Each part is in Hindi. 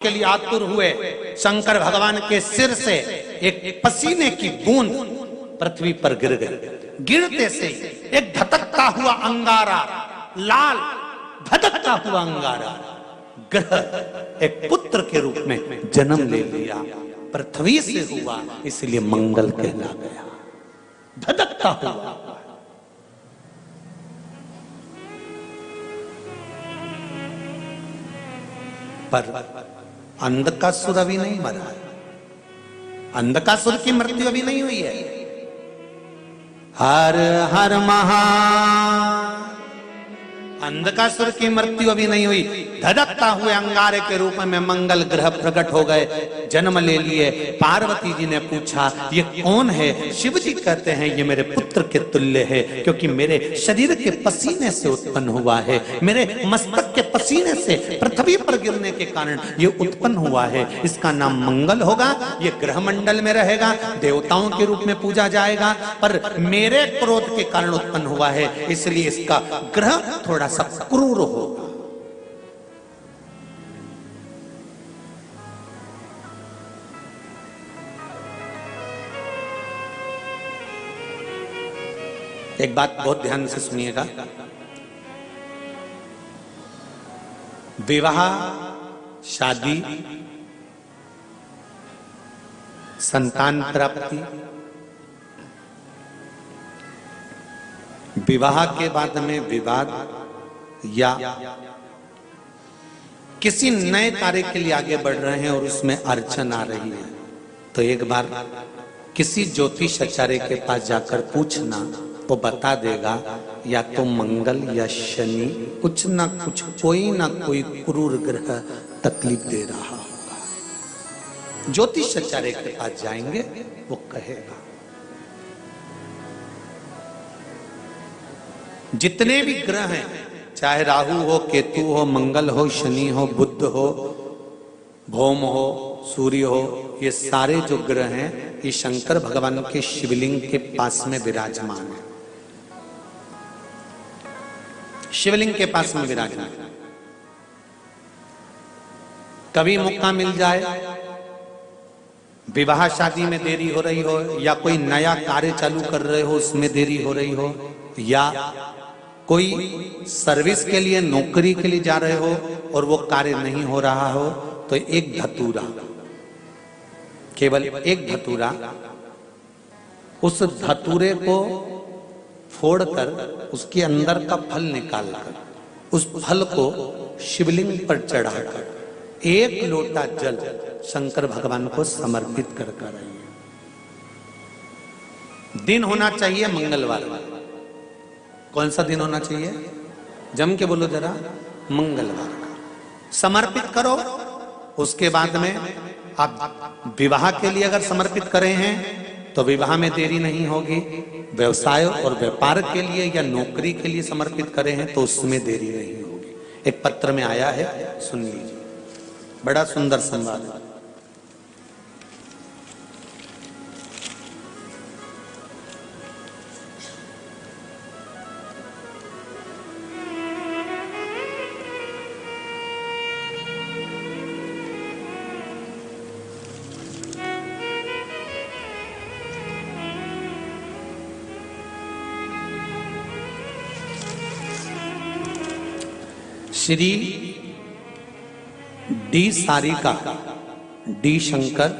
के लिए आतुर हुए। शंकर भगवान के सिर से एक पसीने की बूंद पृथ्वी पर गिर गई। गिरते से एक धधकता हुआ अंगारा, लाल धधकता हुआ अंगारा ग्रह एक पुत्र के रूप में जन्म ले लिया। पृथ्वी से हुआ, इसलिए मंगल कहला गया। धधकता हुआ। पर अंधकासुर अभी नहीं मरा है। अंधकासुर की मृत्यु अभी नहीं हुई है। हर हर महा अंधकासुर की मृत्यु अभी नहीं हुई। धधकता हुए अंगारे के रूप में मंगल ग्रह प्रकट हो गए, जन्म ले लिए। पार्वती जी ने पूछा ये कौन है? शिव जी कहते हैं ये मेरे पुत्र के तुल्य है, क्योंकि मेरे शरीर के पसीने से उत्पन्न हुआ है, मेरे मस्तक के पसीने से पृथ्वी पर गिरने के कारण ये उत्पन्न हुआ है। इसका नाम मंगल होगा। ये ग्रह मंडल में रहेगा, देवताओं के रूप में पूजा जाएगा, पर मेरे क्रोध के कारण उत्पन्न हुआ है, इसलिए इसका ग्रह थोड़ा सा क्रूर होगा। एक बात बहुत ध्यान से सुनिएगा। विवाह, शादी, संतान प्राप्ति, विवाह के बाद में विवाद या किसी नए कार्य के लिए आगे बढ़ रहे हैं और उसमें अड़चन आ रही है, तो एक बार किसी ज्योतिष आचार्य के पास जाकर पूछना, वो बता देगा या तो मंगल या शनि कुछ ना कुछ, कोई ना कोई क्रूर ग्रह तकलीफ दे रहा होगा। ज्योतिष आचार्य के पास जाएंगे, वो कहेगा। जितने भी ग्रह हैं, चाहे राहु हो, केतु हो, मंगल हो, शनि हो, बुध हो, भौम हो, सूर्य हो, ये सारे जो ग्रह हैं ये शंकर भगवान के शिवलिंग के पास में विराजमान है। शिवलिंग के पास में विराजमान। कभी मौका मिल जाए, विवाह शादी में देरी हो रही हो, या कोई नया कार्य चालू कर रहे हो उसमें देरी हो रही हो, या कोई सर्विस के लिए, नौकरी के लिए जा रहे हो और वो कार्य नहीं हो रहा हो, तो एक धतूरा, केवल एक धतूरा, उस धतूरे को फोड़कर उसके अंदर का फल निकालकर उस फल को शिवलिंग पर चढ़ाकर एक लोटा जल शंकर भगवान को समर्पित कर आइए। दिन होना चाहिए मंगलवार। कौन सा दिन होना चाहिए? जम के बोलो जरा, मंगलवार का समर्पित करो। उसके बाद में आप विवाह के लिए अगर समर्पित करें हैं तो विवाह में देरी नहीं होगी। व्यवसाय और व्यापार के लिए या नौकरी के लिए समर्पित करें हैं तो उसमें देरी नहीं होगी। एक पत्र में आया है, सुन लीजिए, बड़ा सुंदर संवाद है। Shri D Sarika, D Shankar,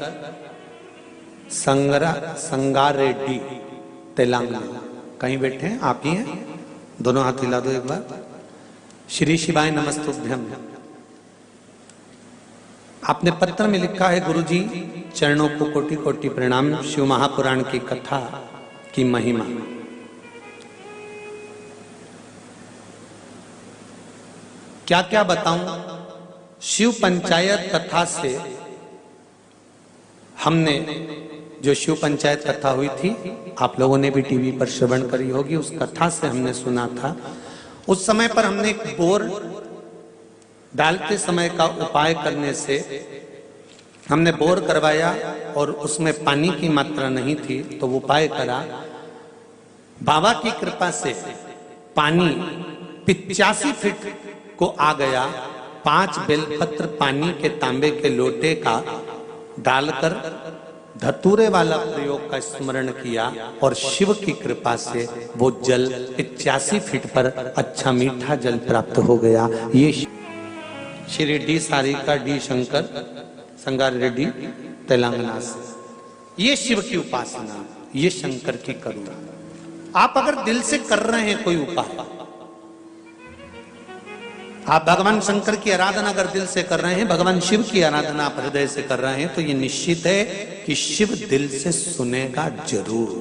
संगार Reddy, Telangana. कहीं बैठे हैं? आप ही हैं? दोनों हाथ हिला दो एक बार। श्री शिवाय नमस्तुभ्यम। आपने पत्र में लिखा है, गुरुजी चरणों को कोटि कोटि प्रणाम। शिव महापुराण की कथा की महिमा। क्या क्या बताऊं? शिव पंचायत कथा से हमने, जो शिव पंचायत कथा हुई थी, आप लोगों ने भी टीवी पर श्रवण करी होगी, उस कथा से हमने सुना था। उस समय पर हमने एक बोर डालते समय का उपाय करने से हमने बोर करवाया और उसमें पानी की मात्रा नहीं थी, तो वो उपाय करा। बाबा की कृपा से पानी 85 फीट को आ गया 5 बेलपत्र पानी के तांबे के लोटे का डालकर धतूरे वाला प्रयोग का स्मरण किया और शिव की कृपा से वो जल 81 फीट पर अच्छा मीठा जल प्राप्त हो गया। ये श्री डी सारिका डी शंकर संगार रेड्डी तेलंगाना से। ये शिव की उपासना, ये शंकर की करुणा। आप अगर दिल से कर रहे हैं कोई उपाय, आप भगवान शंकर की आराधना अगर दिल से कर रहे हैं, भगवान शिव की आराधना आप हृदय से कर रहे हैं, तो ये निश्चित है कि शिव दिल से सुनेगा जरूर।